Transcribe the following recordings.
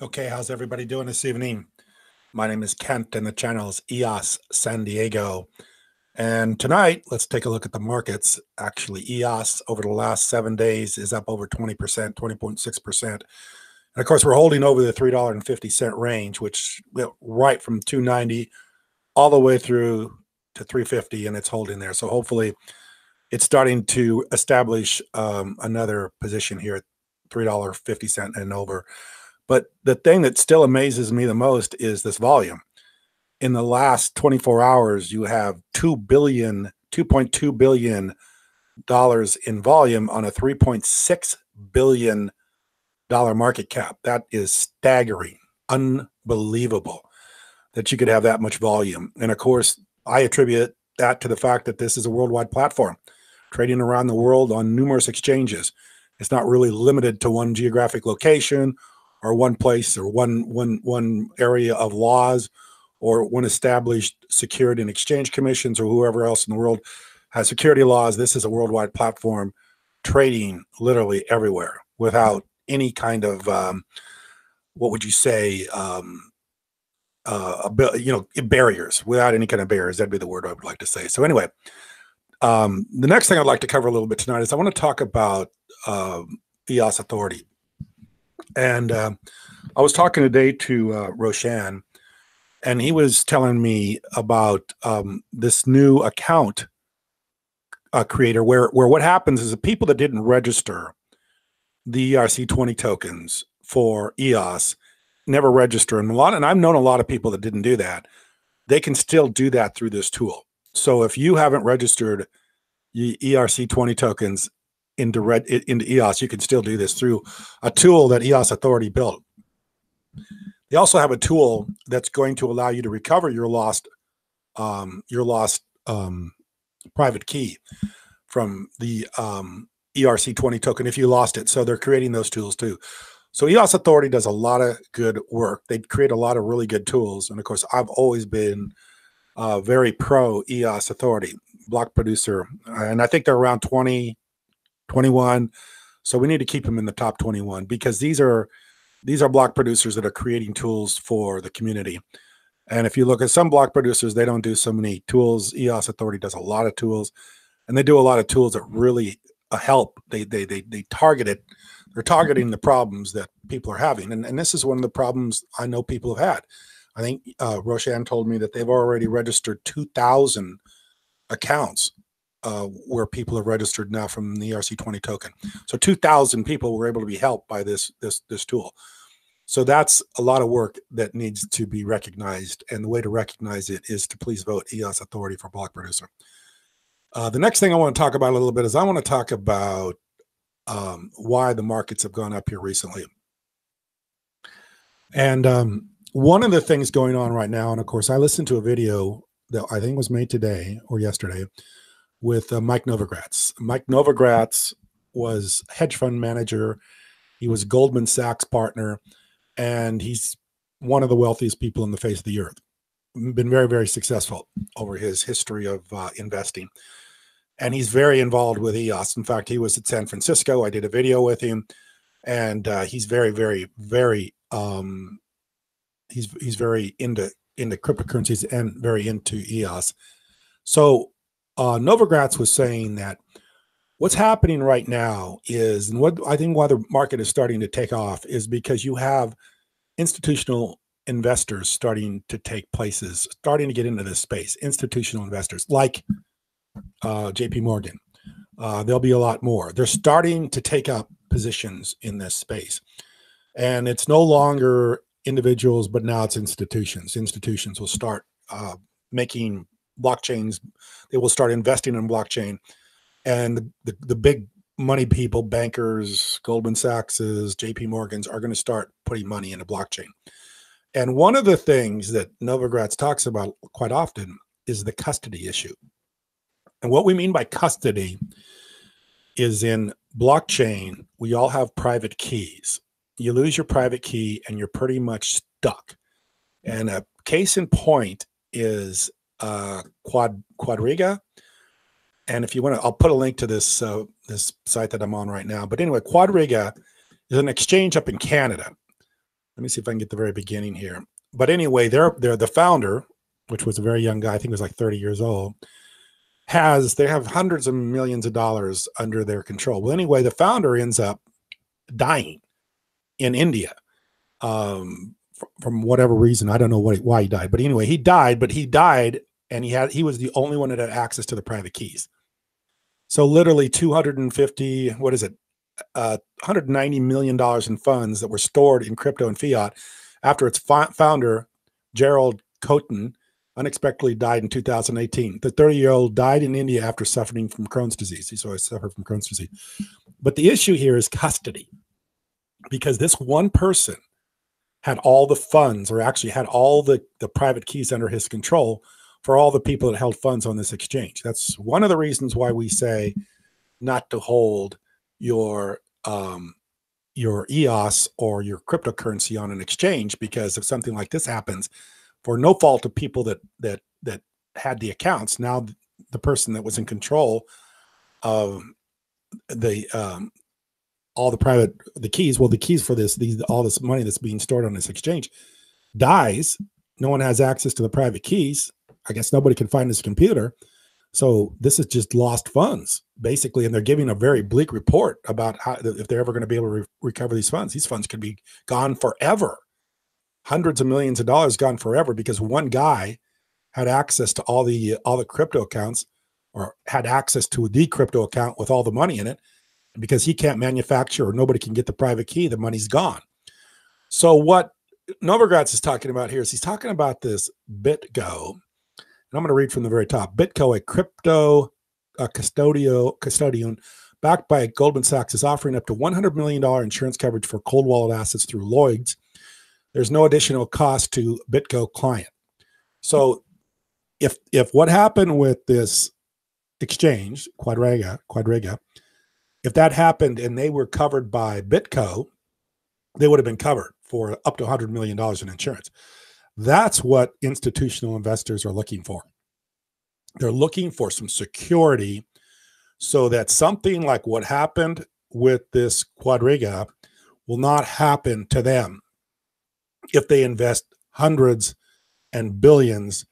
Okay, how's everybody doing this evening? My name is Kent and the channel is EOS San Diego. And tonight, let's take a look at the markets. Actually, EOS over the last 7 days is up over 20%, 20.6%. And of course, we're holding over the $3.50 range, which right from 290 all the way through to 350, and it's holding there. So hopefully it's starting to establish another position here at $3.50 and over. But the thing that still amazes me the most is this volume. In the last 24 hours, you have $2.2 billion in volume on a $3.6 billion market cap. That is staggering, unbelievable that you could have that much volume. And of course, I attribute that to the fact that this is a worldwide platform, trading around the world on numerous exchanges. It's not really limited to one geographic location or one place or one area of laws or one established Security and Exchange Commissions or whoever else in the world has security laws. This is a worldwide platform trading literally everywhere without any kind of, what would you say, barriers, without any kind of barriers. That'd be the word I would like to say. So anyway, the next thing I'd like to cover a little bit tonight is I want to talk about EOS Authority. And I was talking today to Roshan, and he was telling me about this new account creator where what happens is the people that didn't register the ERC20 tokens for EOS never register. And I've known a lot of people that didn't do that. They can still do that through this tool. So if you haven't registered ERC20 tokens into EOS, you can still do this through a tool that EOS Authority built. They also have a tool that's going to allow you to recover your lost private key from the ERC20 token if you lost it. So they're creating those tools too. So EOS Authority does a lot of good work. They create a lot of really good tools. And of course, I've always been very pro EOS Authority, block producer. And I think they're around 20, 21. So we need to keep them in the top 21 because these are block producers that are creating tools for the community. And if you look at some block producers, they don't do so many tools. EOS Authority does a lot of tools, and they do a lot of tools that really help. They target it. They're targeting the problems that people are having. And this is one of the problems I know people have had. I think Roshan told me that they've already registered 2,000 accounts where people have registered now from the ERC20 token. So 2,000 people were able to be helped by this tool. So that's a lot of work that needs to be recognized. And the way to recognize it is to please vote EOS Authority for block producer. The next thing I want to talk about a little bit is I want to talk about why the markets have gone up here recently. And one of the things going on right now, and of course, I listened to a video that I think was made today or yesterday with Mike Novogratz. Mike Novogratz was hedge fund manager. He was Goldman Sachs partner, and he's one of the wealthiest people on the face of the earth. Been very, very successful over his history of investing. And he's very involved with EOS. In fact, he was at San Francisco. I did a video with him, and he's very, very, very he's very into cryptocurrencies and very into EOS. So Novogratz was saying that what's happening right now is, and what I think why the market is starting to take off is because you have institutional investors starting to starting to get into this space. Institutional investors like JP Morgan. There'll be a lot more. They're starting to take up positions in this space. And it's no longer individuals, but now it's institutions. Institutions will start making blockchains. They will start investing in blockchain. And the big money people, bankers, Goldman Sachs's, JP Morgan's are going to start putting money into blockchain. And one of the things that Novogratz talks about quite often is the custody issue. And what we mean by custody is in blockchain, we all have private keys. You lose your private key and you're pretty much stuck. And a case in point is Quadriga. And if you want to, I'll put a link to this this site that I'm on right now. But anyway, Quadriga is an exchange up in Canada. Let me see if I can get the very beginning here. But anyway, they're the founder, which was a very young guy. I think he was like 30 years old. They have hundreds of millions of dollars under their control. Well, anyway, the founder ends up dying in India. From whatever reason, I don't know why he died, but anyway, he died. But he died, and he was the only one that had access to the private keys. So literally 250, what is it, $190 million in funds that were stored in crypto and fiat after its founder, Gerald Cotten, unexpectedly died in 2018. The 30-year-old died in India after suffering from Crohn's disease. He's always suffered from Crohn's disease. But the issue here is custody, because this one person had all the funds, or actually had all the private keys under his control for all the people that held funds on this exchange. That's one of the reasons why we say not to hold your EOS or your cryptocurrency on an exchange, because if something like this happens, for no fault of people that had the accounts, now the person that was in control of all the keys, well, the keys for all this money that's being stored on this exchange dies. No one has access to the private keys. I guess nobody can find his computer. So this is just lost funds, basically. And they're giving a very bleak report about how, if they're ever going to be able to recover these funds. These funds could be gone forever. Hundreds of millions of dollars gone forever, because one guy had access to all the crypto accounts, or had access to the crypto account with all the money in it. And because he can't manufacture, or nobody can get the private key, the money's gone. So what Novogratz is talking about here is he's talking about this BitGo. And I'm going to read from the very top. BitGo, a crypto custodian backed by Goldman Sachs, is offering up to $100 million insurance coverage for cold wallet assets through Lloyd's. There's no additional cost to BitGo client. So if what happened with this exchange, Quadriga, if that happened and they were covered by BitGo, they would have been covered for up to $100 million in insurance. That's what institutional investors are looking for. They're looking for some security so that something like what happened with this Quadriga will not happen to them if they invest hundreds and billions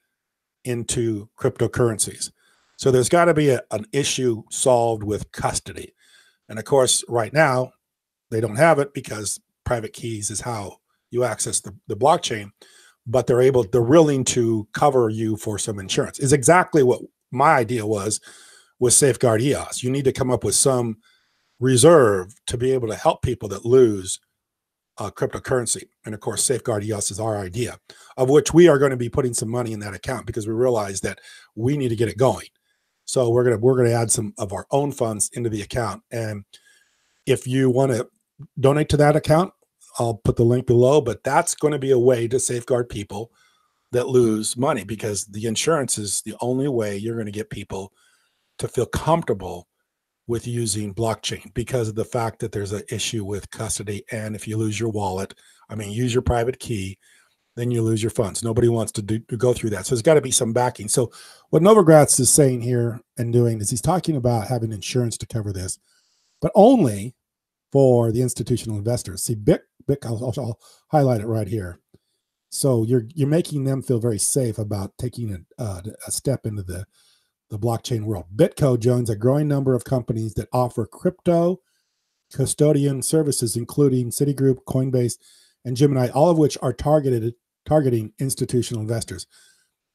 into cryptocurrencies. So there's got to be an issue solved with custody. And of course, right now, they don't have it, because private keys is how you access the blockchain. But they're willing to cover you for some insurance. Is exactly what my idea was with Safeguard EOS. You need to come up with some reserve to be able to help people that lose cryptocurrency. And of course, Safeguard EOS is our idea, of which we are going to be putting some money in that account, because we realize that we need to get it going. So we're going to add some of our own funds into the account. And if you want to donate to that account, I'll put the link below, but that's going to be a way to safeguard people that lose money, because the insurance is the only way you're going to get people to feel comfortable with using blockchain, because of the fact that there's an issue with custody. And if you lose your wallet, use your private key, then you lose your funds. Nobody wants to go through that. So there's got to be some backing. So what Novogratz is saying here and doing is he's talking about having insurance to cover this, but only for the institutional investors. See, I'll highlight it right here. So you're making them feel very safe about taking a step into the blockchain world. BitGo joins a growing number of companies that offer crypto custodian services, including Citigroup, Coinbase, and Gemini, all of which are targeting institutional investors.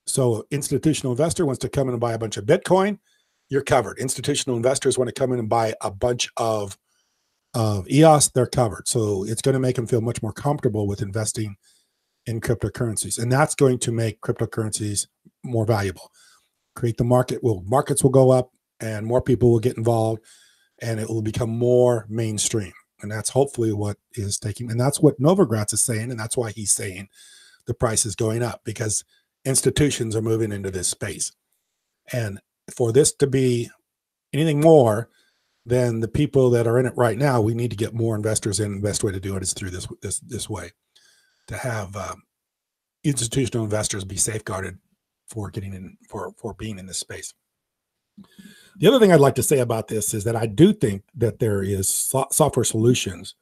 So institutional investor wants to come in and buy a bunch of Bitcoin, you're covered. Institutional investors want to come in and buy a bunch of EOS, they're covered. So it's going to make them feel much more comfortable with investing in cryptocurrencies. And that's going to make cryptocurrencies more valuable. Create the market. Markets will go up and more people will get involved, and it will become more mainstream. And that's hopefully what is taking, and that's what Novogratz is saying. And that's why he's saying the price is going up, because institutions are moving into this space. And for this to be anything more than the people that are in it right now, we need to get more investors in. The best way to do it is through this way, to have institutional investors be safeguarded for getting in, for being in this space. The other thing I'd like to say about this is that I do think that there is software solutions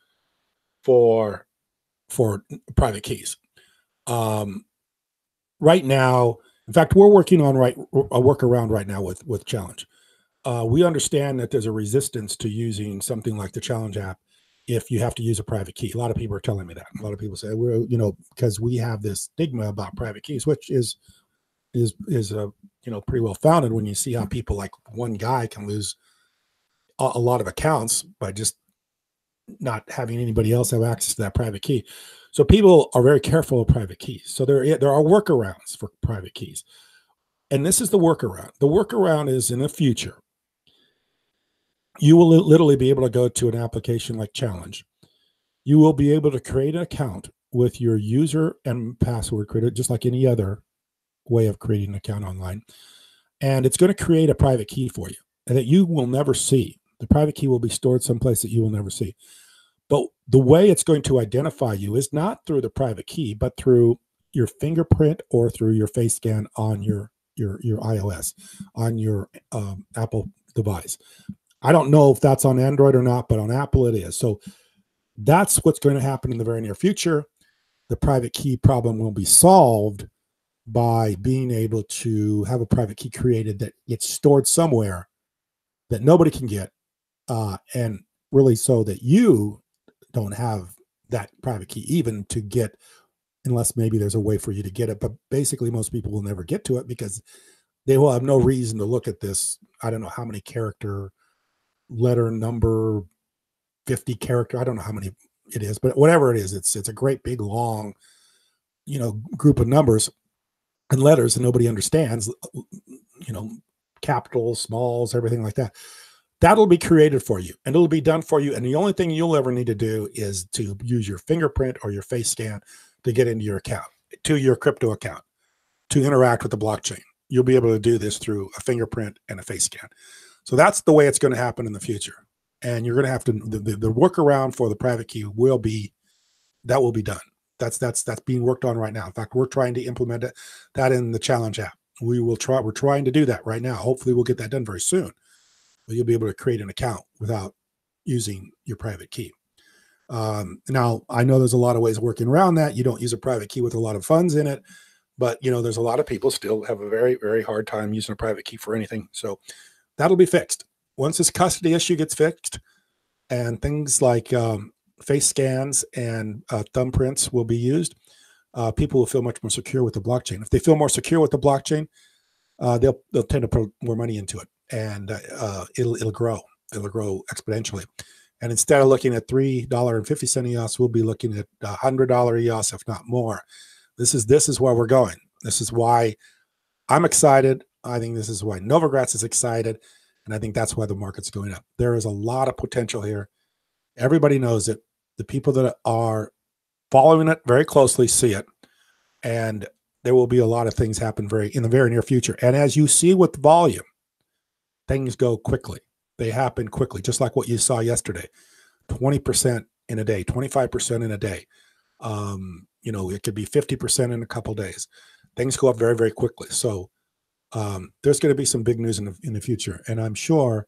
for for private keys. Right now, in fact, we're working on a workaround right now with Challenge. We understand that there's a resistance to using something like the Challenge app if you have to use a private key. A lot of people are telling me that. A lot of people say we're, because we have this stigma about private keys, which is pretty well founded when you see how people, like one guy, can lose a lot of accounts by just not having anybody else have access to that private key. So people are very careful of private keys. So there are workarounds for private keys. And this is the workaround. The workaround is, in the future, you will literally be able to go to an application like Challenge. You will be able to create an account with your user and password created, just like any other way of creating an account online. And it's going to create a private key for you that you will never see. The private key will be stored someplace that you will never see. But the way it's going to identify you is not through the private key, but through your fingerprint or through your face scan on your iOS, on your Apple device. I don't know if that's on Android or not, but on Apple it is. So that's what's going to happen in the very near future. The private key problem will be solved by being able to have a private key created that gets stored somewhere that nobody can get, and really so that you don't have that private key even to get, unless maybe there's a way for you to get it. But basically, most people will never get to it because they will have no reason to look at this. I don't know how many character, letter, number, 50 character. I don't know how many it is, but whatever it is, it's a great big long, group of numbers and letters, and nobody understands, capitals, smalls, everything like that. That'll be created for you, and it'll be done for you. And the only thing you'll ever need to do is to use your fingerprint or your face scan to get into your account, to your crypto account, to interact with the blockchain. You'll be able to do this through a fingerprint and a face scan. So that's the way it's going to happen in the future. And you're going to have to, the workaround for the private key will be done. That's being worked on right now. In fact, we're trying to implement that in the Challenge app. We're trying to do that right now. Hopefully we'll get that done very soon. But you'll be able to create an account without using your private key. Now, I know there's a lot of ways of working around that. You don't use a private key with a lot of funds in it, but there's a lot of people still have a very, very hard time using a private key for anything. So that'll be fixed. Once this custody issue gets fixed, and things like face scans and thumbprints will be used, people will feel much more secure with the blockchain. If they feel more secure with the blockchain, they'll tend to put more money into it, and it'll grow. It'll grow exponentially. And instead of looking at $3.50 EOS, we'll be looking at $100 EOS, if not more. This is where we're going. This is why I'm excited. I think this is why Novogratz is excited. And I think that's why the market's going up. There is a lot of potential here. Everybody knows it. The people that are following it very closely see it. And there will be a lot of things happen in the very near future. And as you see with volume, things go quickly. They happen quickly, just like what you saw yesterday. 20% in a day, 25% in a day. It could be 50% in a couple of days. Things go up very, very quickly. So there's going to be some big news in the future. And I'm sure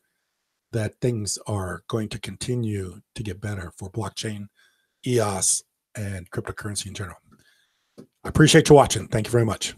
that things are going to continue to get better for blockchain, EOS, and cryptocurrency in general. I appreciate you watching. Thank you very much.